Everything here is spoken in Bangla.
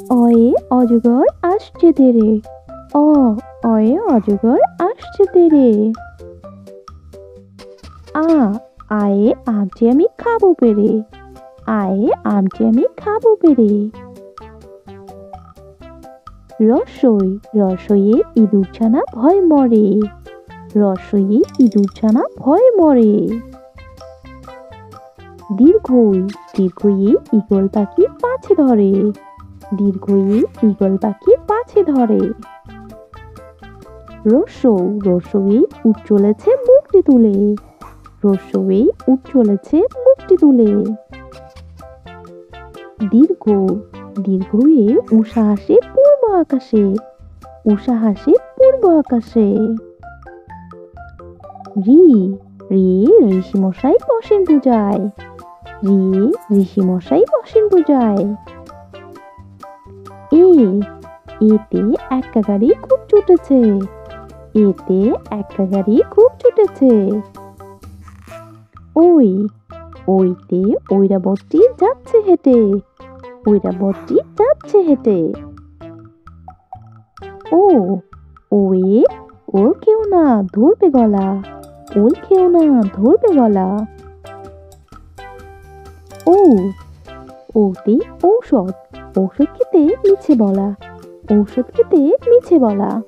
অয়ে অজগর আসছে তেরে। অয়ে অজগর আসছে তেরে। আয়ে আমটি আমি খাবো পেরে। আয়ে আমটি আমি খাবো পেরে। রসইয়ে ইঁদুর ছানা ভয় মরে। রসইয়ে ইঁদুর ছানা ভয় মরে। দীর্ঘইয়ে ঈগল পাখি পাছে ধরে। দীর্ঘইয়ে ঈগল পাখি পাছে ধরে। রসইয়ে উঠ চলেছে মুখটি তুলে। রসইয়ে উঠ চলেছে মুখটি তুলে। দীর্ঘইয়ে উষা হাসে পূর্ব আকাশে। উষা হাসে পূর্ব আকাশে। রিয়ে ঋষিমশাই বসেন পূজায়। রিয়ে ঋষিমশাই বসেন পূজায়। এতে এক্কা গাড়ি খুব ছুটেছে। এতে এক্কা গাড়ি খুব ছুটেছে। ওইতে ঐরাবতী যাচ্ছে হেঁটে। ঐরাবতী যাচ্ছে হেঁটে। ওয়ে ওল খেও না ধরবে গলা। ওল খেও না ধরবে গলা। ওতে ঔষধ। ঔষধ খেতে মিছে বলা। ঔষধ খেতে মিছে বলা।